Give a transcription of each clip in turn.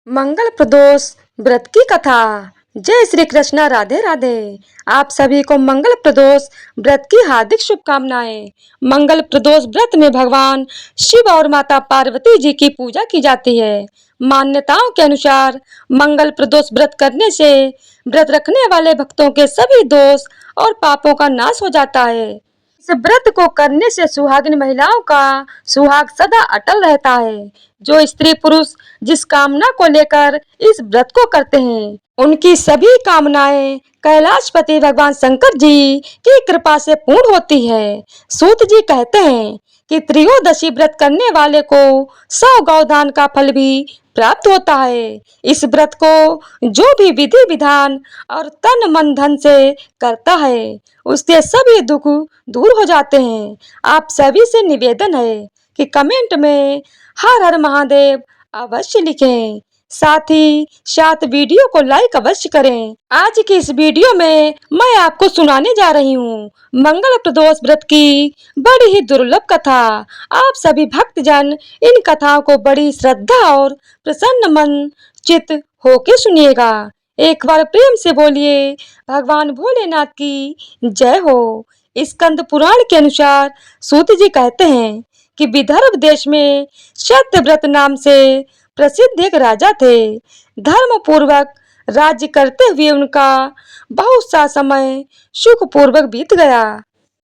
मंगल प्रदोष व्रत की कथा। जय श्री कृष्णा, राधे राधे। आप सभी को मंगल प्रदोष व्रत की हार्दिक शुभकामनाएं। मंगल प्रदोष व्रत में भगवान शिव और माता पार्वती जी की पूजा की जाती है। मान्यताओं के अनुसार मंगल प्रदोष व्रत करने से व्रत रखने वाले भक्तों के सभी दोष और पापों का नाश हो जाता है। इस व्रत को करने से सुहागिन महिलाओं का सुहाग सदा अटल रहता है। जो स्त्री पुरुष जिस कामना को लेकर इस व्रत को करते हैं, उनकी सभी कामनाएं कैलाशपति भगवान शंकर जी की कृपा से पूर्ण होती है। सूत जी कहते हैं कि त्रयोदशी व्रत करने वाले को 100 गौदान का फल भी प्राप्त होता है। इस व्रत को जो भी विधि विधान और तन मन धन से करता है, उसके सभी दुख दूर हो जाते हैं। आप सभी से निवेदन है कि कमेंट में हर हर महादेव अवश्य लिखें। साथ ही साथ वीडियो को लाइक अवश्य करें। आज की इस वीडियो में मैं आपको सुनाने जा रही हूँ मंगल प्रदोष व्रत की बड़ी ही दुर्लभ कथा। आप सभी भक्तजन इन कथाओं को बड़ी श्रद्धा और प्रसन्न मन चित होके सुनिएगा। एक बार प्रेम से बोलिए भगवान भोलेनाथ की जय हो। स्कंद पुराण के अनुसार सूत जी कहते हैं कि विदर्भ देश में सत्यव्रत नाम से प्रसिद्ध एक राजा थे। धर्म पूर्वक राज्य करते हुए उनका बहुत सा समय सुख पूर्वक बीत गया।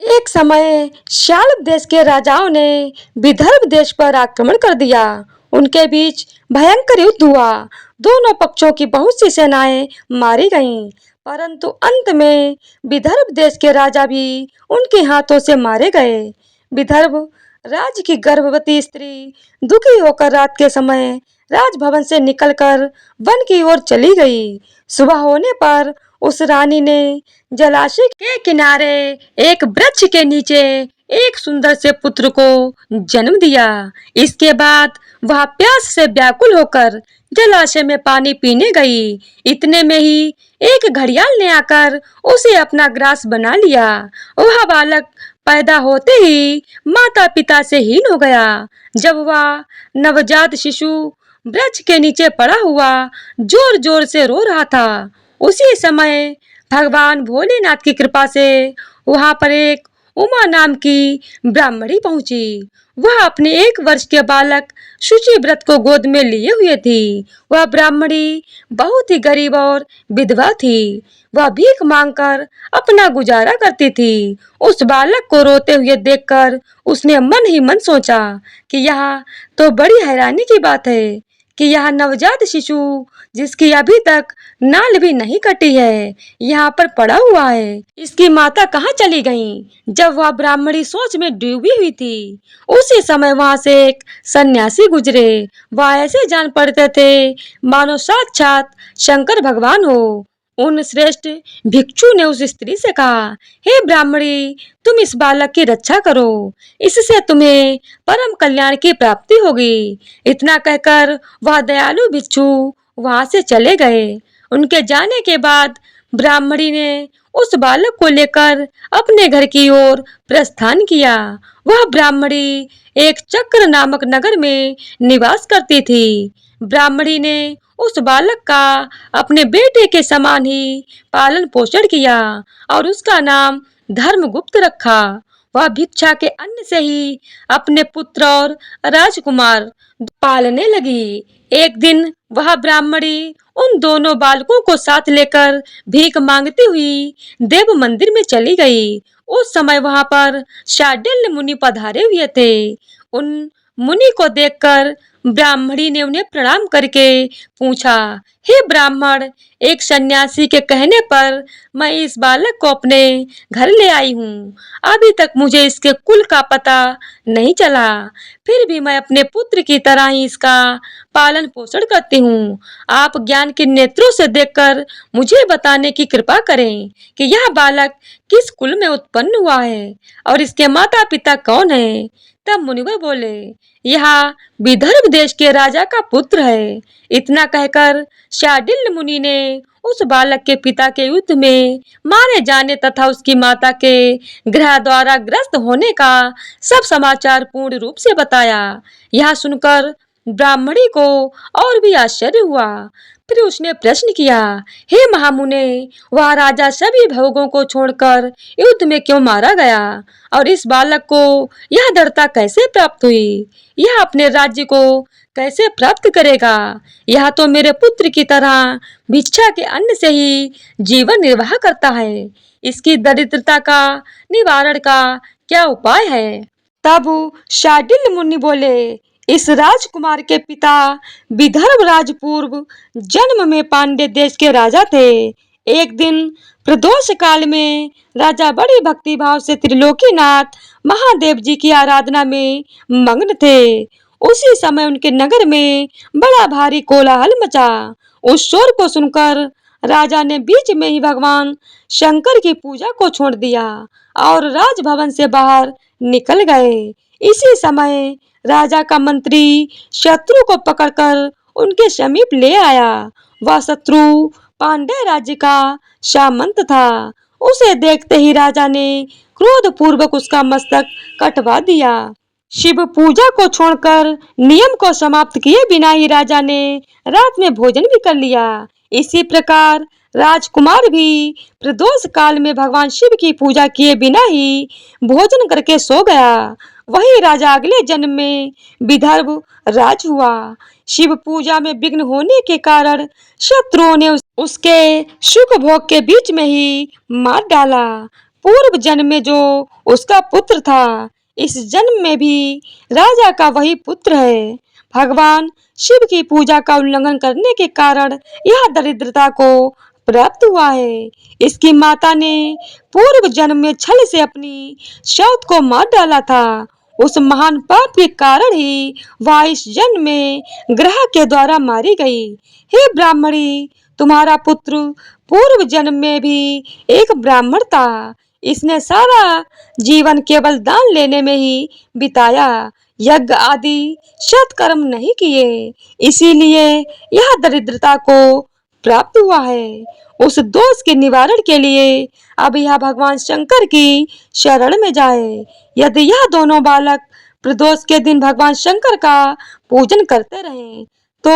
एक समय शाल्व देश के राजाओं ने विदर्भ देश पर आक्रमण कर दिया। उनके बीच भयंकर युद्ध हुआ। दोनों पक्षों की बहुत सी सेनाएं मारी गईं, परंतु अंत में विदर्भ देश के राजा भी उनके हाथों से मारे गए। विदर्भ राज्य की गर्भवती स्त्री दुखी होकर रात के समय राजभवन से निकलकर वन की ओर चली गई। सुबह होने पर उस रानी ने जलाशय के किनारे एक वृक्ष के नीचे एक सुंदर से पुत्र को जन्म दिया। इसके बाद वह प्यास से व्याकुल होकर जलाशय में पानी पीने गई। इतने में ही एक घड़ियाल ने आकर उसे अपना ग्रास बना लिया। वह बालक पैदा होते ही माता पिता से हीन हो गया। जब वह नवजात शिशु वृक्ष के नीचे पड़ा हुआ जोर जोर से रो रहा था, उसी समय भगवान भोलेनाथ की कृपा से वहां पर एक उमा नाम की ब्राह्मणी पहुंची। वह अपने 1 वर्ष के बालक शुचि व्रत को गोद में लिए हुए थी। वह ब्राह्मणी बहुत ही गरीब और विधवा थी। वह भीख मांगकर अपना गुजारा करती थी। उस बालक को रोते हुए देखकर उसने मन ही मन सोचा कि यह तो बड़ी हैरानी की बात है कि यह नवजात शिशु जिसकी अभी तक नाल भी नहीं कटी है, यहाँ पर पड़ा हुआ है। इसकी माता कहाँ चली गई? जब वह ब्राह्मणी सोच में डूबी हुई थी, उसी समय वहां से एक सन्यासी गुजरे। वह ऐसे जान पड़ते थे मानो साक्षात शंकर भगवान हो। उन श्रेष्ठ भिक्षु ने उस स्त्री से कहा, हे ब्राह्मणी, तुम इस बालक की रक्षा करो, इससे तुम्हें परम कल्याण की प्राप्ति होगी। इतना कहकर वह दयालु भिक्षु वहां से चले गए। उनके जाने के बाद ब्राह्मणी ने उस बालक को लेकर अपने घर की ओर प्रस्थान किया। वह ब्राह्मणी एक चक्र नामक नगर में निवास करती थी। ब्राह्मणी ने उस बालक का अपने बेटे के समान ही पालन पोषण किया और उसका नाम धर्मगुप्त रखा। वह भिक्षा के अन्न से ही अपने पुत्र और राजकुमार पालने लगी। एक दिन वह ब्राह्मणी उन दोनों बालकों को साथ लेकर भीख मांगती हुई देव मंदिर में चली गई। उस समय वहां पर शांडिल्य मुनि पधारे हुए थे। उन मुनि को देखकर ब्राह्मणी ने उन्हें प्रणाम करके पूछा, हे ब्राह्मण, एक सन्यासी के कहने पर मैं इस बालक को अपने घर ले आई हूँ। अभी तक मुझे इसके कुल का पता नहीं चला, फिर भी मैं अपने पुत्र की तरह ही इसका पालन पोषण करती हूँ। आप ज्ञान के नेत्रों से देखकर मुझे बताने की कृपा करें कि यह बालक किस कुल में उत्पन्न हुआ है और इसके माता पिता कौन है। तब मुनिवर बोले, यह विदर्भ देश के राजा का पुत्र है। इतना कहकर शांडिल्य मुनि ने उस बालक के पिता के युद्ध में मारे जाने तथा उसकी माता के ग्रह द्वारा ग्रस्त होने का सब समाचार पूर्ण रूप से बताया। यह सुनकर ब्राह्मणी को और भी आश्चर्य हुआ। फिर उसने प्रश्न किया, हे महामुने, वह राजा सभी भोगों को छोड़कर युद्ध में क्यों मारा गया और इस बालक को यह दृढ़ता कैसे प्राप्त हुई? यह अपने राज्य को कैसे प्राप्त करेगा? यह तो मेरे पुत्र की तरह भिक्षा के अन्न से ही जीवन निर्वाह करता है। इसकी दरिद्रता का निवारण का क्या उपाय है? तब शार्दुल मुनि बोले, इस राजकुमार के पिता विदर्भ राज पूर्व जन्म में पांड्य देश के राजा थे। एक दिन प्रदोष काल में राजा बड़ी भक्ति भाव से त्रिलोकीनाथ महादेव जी की आराधना में मग्न थे। उसी समय उनके नगर में बड़ा भारी कोलाहल मचा। उस शोर को सुनकर राजा ने बीच में ही भगवान शंकर की पूजा को छोड़ दिया और राजभवन से बाहर निकल गए। इसी समय राजा का मंत्री शत्रु को पकड़कर उनके समीप ले आया। वह शत्रु पांड्य राज्य का सामंत था। उसे देखते ही राजा ने क्रोध पूर्वक उसका मस्तक कटवा दिया। शिव पूजा को छोड़कर नियम को समाप्त किए बिना ही राजा ने रात में भोजन भी कर लिया। इसी प्रकार राजकुमार भी प्रदोष काल में भगवान शिव की पूजा किए बिना ही भोजन करके सो गया। वही राजा अगले जन्म में विदर्भ राज हुआ। शिव पूजा में विघ्न होने के कारण शत्रुओं ने उसके सुख भोग के बीच में ही मार डाला। पूर्व जन्म में जो उसका पुत्र था, इस जन्म में भी राजा का वही पुत्र है। भगवान शिव की पूजा का उल्लंघन करने के कारण यह दरिद्रता को प्राप्त हुआ है। इसकी माता ने पूर्व जन्म में छल से अपनी सौत को मार डाला था। उस महान पाप के कारण ही वह इस जन्म में ग्रह के द्वारा मारी गई। हे ब्राह्मणी, तुम्हारा पुत्र पूर्व जन्म में भी एक ब्राह्मण था। इसने सारा जीवन केवल दान लेने में ही बिताया, यज्ञ आदि सत्कर्म नहीं किए, इसीलिए यह दरिद्रता को प्राप्त हुआ है। उस दोष के निवारण के लिए अब यह भगवान शंकर की शरण में जाए। यदि यह दोनों बालक प्रदोष के दिन भगवान शंकर का पूजन करते रहें तो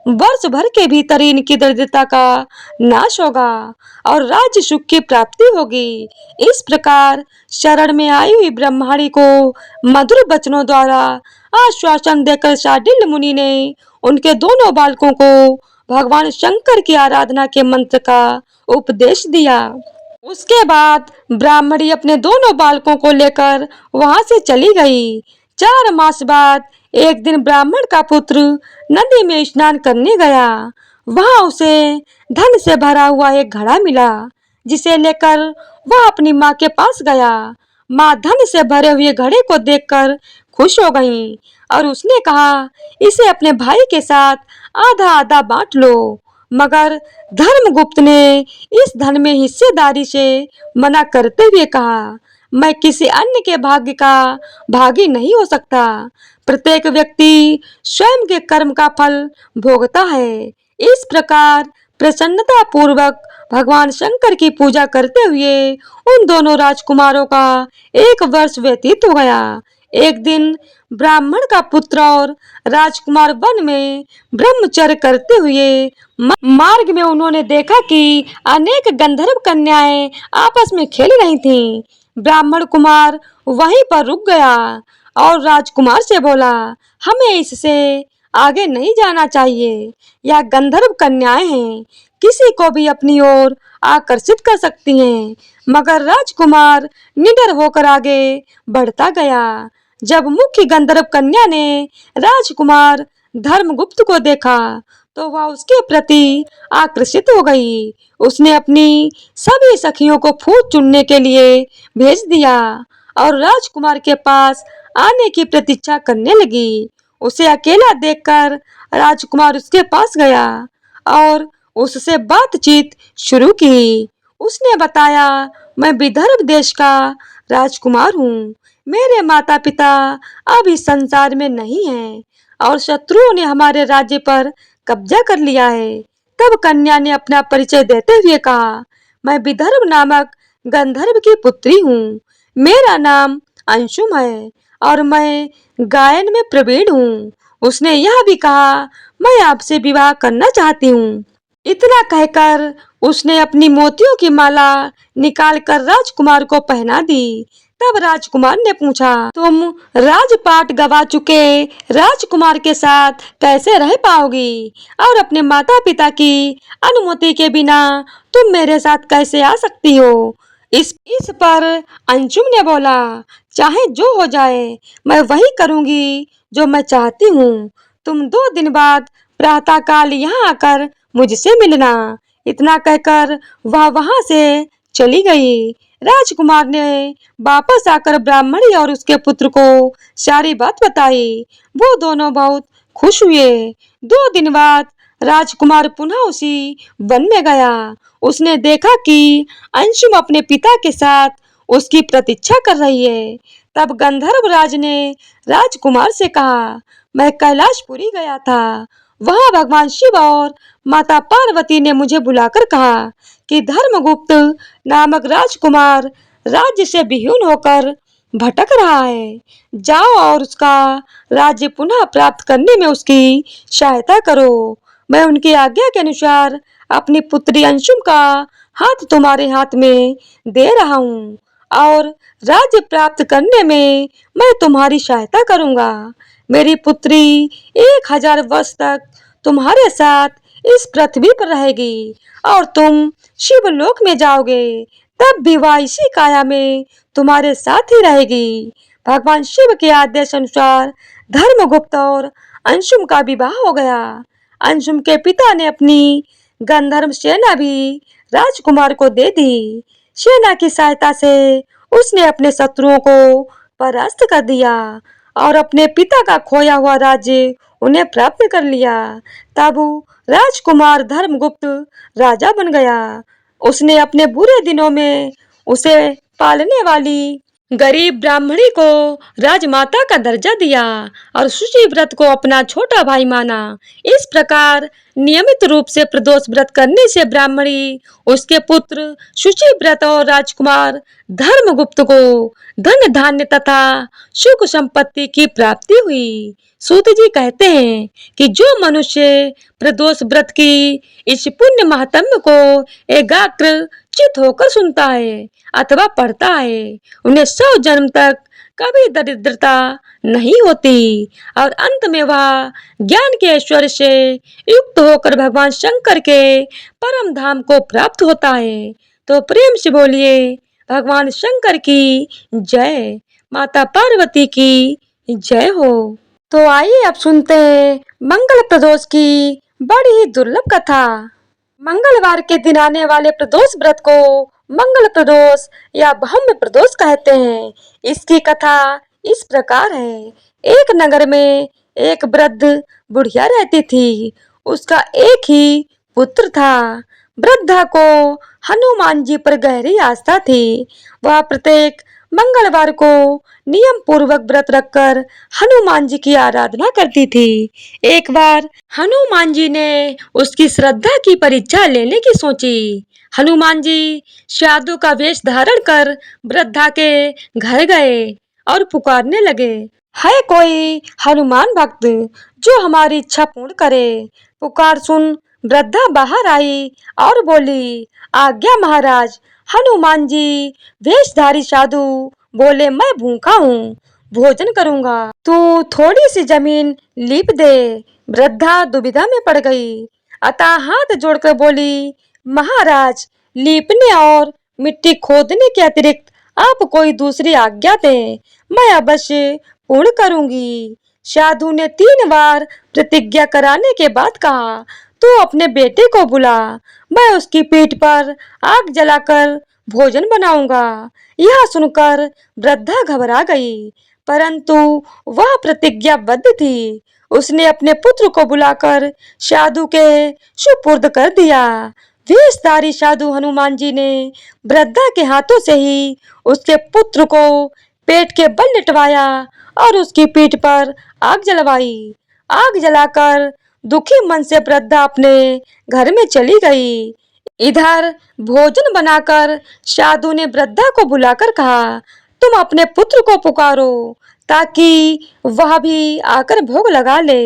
वर्ष भर के भीतर इनकी दरिद्रता का नाश होगा और राज्य सुख की प्राप्ति होगी। इस प्रकार शरण में आई हुई ब्रह्मणी को मधुर वचनों द्वारा आश्वासन देकर शार्दुल मुनि ने उनके दोनों बालकों को भगवान शंकर की आराधना के मंत्र का उपदेश दिया। उसके बाद ब्राह्मणी अपने दोनों बालकों को लेकर वहां से चली गई। 4 मास बाद एक दिन ब्राह्मण का पुत्र नदी में स्नान करने गया। वहां उसे धन से भरा हुआ एक घड़ा मिला, जिसे लेकर वह अपनी माँ के पास गया। माँ धन से भरे हुए घड़े को देखकर खुश हो गई और उसने कहा, इसे अपने भाई के साथ आधा आधा बांट लो। मगर धर्मगुप्त ने इस धन में हिस्सेदारी से मना करते हुए कहा, मैं किसी अन्य के भाग्य का भागी नहीं हो सकता। प्रत्येक व्यक्ति स्वयं के कर्म का फल भोगता है। इस प्रकार प्रसन्नता पूर्वक भगवान शंकर की पूजा करते हुए उन दोनों राजकुमारों का 1 वर्ष व्यतीत हो गया। एक दिन ब्राह्मण का पुत्र और राजकुमार वन में ब्रह्मचर्य करते हुए मार्ग में उन्होंने देखा कि अनेक गंधर्व कन्याएं आपस में खेल रही थीं। ब्राह्मण कुमार वहीं पर रुक गया और राजकुमार से बोला, हमें इससे आगे नहीं जाना चाहिए। यह गंधर्व कन्याएं हैं, किसी को भी अपनी ओर आकर्षित कर सकती हैं। मगर राजकुमार निडर होकर आगे बढ़ता गया। जब मुख्य गंधर्व कन्या ने राजकुमार धर्मगुप्त को देखा तो वह उसके प्रति आकर्षित हो गई। उसने अपनी सभी सखियों को फूल चुनने के लिए भेज दिया और राजकुमार के पास आने की प्रतीक्षा करने लगी। उसे अकेला देखकर राजकुमार उसके पास गया और उससे बातचीत शुरू की। उसने बताया, मैं विदर्भ देश का राजकुमार हूँ। मेरे माता पिता अब इस संसार में नहीं हैं और शत्रुओं ने हमारे राज्य पर कब्जा कर लिया है। तब कन्या ने अपना परिचय देते हुए कहा, मैं विदर्भ नामक गंधर्व की पुत्री हूँ। मेरा नाम अंशुम है और मैं गायन में प्रवीण हूँ। उसने यह भी कहा, मैं आपसे विवाह करना चाहती हूँ। इतना कहकर उसने अपनी मोतियों की माला निकालकर राजकुमार को पहना दी। तब राजकुमार ने पूछा, तुम राजपाट गवा चुके राजकुमार के साथ कैसे रह पाओगी और अपने माता पिता की अनुमति के बिना तुम मेरे साथ कैसे आ सकती हो? इस पर अंजुम ने बोला, चाहे जो हो जाए मैं वही करूंगी जो मैं चाहती हूँ। तुम 2 दिन बाद प्रातःकाल यहाँ आकर मुझसे मिलना। इतना कहकर वह वहां से चली गई। राजकुमार ने वापस आकर ब्राह्मणी और उसके पुत्र को सारी बात बताई। वो दोनों बहुत खुश हुए। 2 दिन बाद राजकुमार पुनः उसी वन में गया। उसने देखा कि अंशुम अपने पिता के साथ उसकी प्रतीक्षा कर रही है। तब गंधर्व राज ने राजकुमार से कहा, मैं कैलाशपुरी गया था। वहां भगवान शिव और माता पार्वती ने मुझे बुलाकर कहा कि धर्मगुप्त नामक राजकुमार राज्य से विहीन होकर भटक रहा है। जाओ और उसका राज्य पुनः प्राप्त करने में उसकी सहायता करो। मैं उनकी आज्ञा के अनुसार अपनी पुत्री अंशुम का हाथ तुम्हारे हाथ में दे रहा हूँ और राज्य प्राप्त करने में मैं तुम्हारी सहायता करूंगा। मेरी पुत्री 1000 वर्ष तक तुम्हारे साथ इस पृथ्वी पर रहेगी और तुम शिवलोक में जाओगे। तब भी वह इसी काया में तुम्हारे साथ ही रहेगी। भगवान शिव के आदेश अनुसार धर्मगुप्त और अंशुम का विवाह हो गया। अंशुम के पिता ने अपनी गंधर्व सेना भी राजकुमार को दे दी। सेना की सहायता से उसने अपने शत्रुओं को परास्त कर दिया और अपने पिता का खोया हुआ राज्य उन्हें प्राप्त कर लिया। तब राजकुमार धर्मगुप्त राजा बन गया। उसने अपने बुरे दिनों में उसे पालने वाली गरीब ब्राह्मणी को राजमाता का दर्जा दिया और शुचि व्रत को अपना छोटा भाई माना। इस प्रकार नियमित रूप से प्रदोष व्रत करने से ब्राह्मणी, उसके पुत्र शुचि व्रत और राजकुमार धर्मगुप्त को धन धान्य तथा सुख संपत्ति की प्राप्ति हुई। सूत जी कहते हैं कि जो मनुष्य प्रदोष व्रत की इस पुण्य महात्म्य को एकाग्र चित होकर सुनता है अथवा पढ़ता है, उन्हें 100 जन्म तक कभी दरिद्रता नहीं होती और अंत में वह ज्ञान के ऐश्वर्य से युक्त होकर भगवान शंकर के परम धाम को प्राप्त होता है। तो प्रेम से बोलिए भगवान शंकर की जय, माता पार्वती की जय हो। तो आइए अब सुनते हैं मंगल प्रदोष की बड़ी ही दुर्लभ कथा। मंगलवार के दिन आने वाले प्रदोष व्रत को मंगल प्रदोष या ब्रह्म प्रदोष कहते हैं। इसकी कथा इस प्रकार है। एक नगर में एक वृद्ध बुढ़िया रहती थी। उसका एक ही पुत्र था। वृद्धा को हनुमान जी पर गहरी आस्था थी। वह प्रत्येक मंगलवार को नियम पूर्वक व्रत रखकर हनुमान जी की आराधना करती थी। एक बार हनुमान जी ने उसकी श्रद्धा की परीक्षा लेने की सोची। हनुमान जी साधु का वेश धारण कर वृद्धा के घर गए और पुकारने लगे, है कोई हनुमान भक्त जो हमारी इच्छा पूर्ण करे? पुकार सुन वृद्धा बाहर आई और बोली, आज्ञा महाराज। हनुमान जी वेशधारी साधु बोले, मैं भूखा हूँ, भोजन करूंगा, तू थोड़ी सी जमीन लीप दे। वृद्धा दुविधा में पड़ गई, अतः हाथ जोड़कर बोली, महाराज लीपने और मिट्टी खोदने के अतिरिक्त आप कोई दूसरी आज्ञा दें, मैं अवश्य पूर्ण करूंगी। साधु ने 3 बार प्रतिज्ञा कराने के बाद कहा, तू अपने बेटे को बुला, मैं उसकी पीठ पर आग जलाकर भोजन बनाऊंगा। यह सुनकर वृद्धा घबरा गई, परंतु वह प्रतिज्ञाबद्ध थी। उसने अपने पुत्र को बुलाकर साधु के सुपुर्द कर दिया। वेशधारी साधु हनुमान जी ने वृद्धा के हाथों से ही उसके पुत्र को पेट के बल लिटवाया और उसकी पीठ पर आग जलवाई। आग जलाकर दुखी मन से वृद्धा अपने घर में चली गई। इधर भोजन बनाकर साधु ने वृद्धा को बुलाकर कहा, तुम अपने पुत्र को पुकारो ताकि वह भी आकर भोग लगा ले।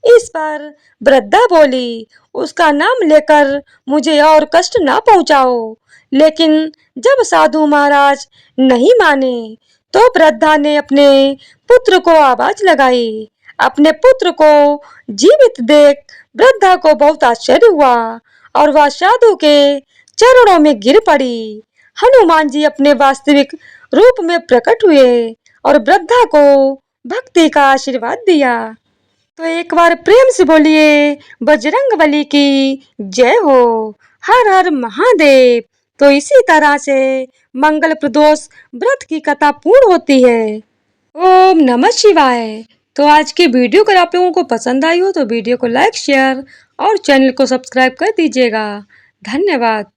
इस पर वृद्धा बोली, उसका नाम लेकर मुझे और कष्ट ना पहुंचाओ। लेकिन जब साधु महाराज नहीं माने तो वृद्धा ने अपने पुत्र को आवाज लगाई। अपने पुत्र को जीवित देख वृद्धा को बहुत आश्चर्य हुआ और वह साधु के चरणों में गिर पड़ी। हनुमान जी अपने वास्तविक रूप में प्रकट हुए और वृद्धा को भक्ति का आशीर्वाद दिया। तो एक बार प्रेम से बोलिए बजरंगबली की जय हो। हर हर महादेव। तो इसी तरह से मंगल प्रदोष व्रत की कथा पूर्ण होती है। ओम नमः शिवाय। तो आज की वीडियो अगर आप लोगों को पसंद आई हो तो वीडियो को लाइक शेयर और चैनल को सब्सक्राइब कर दीजिएगा। धन्यवाद।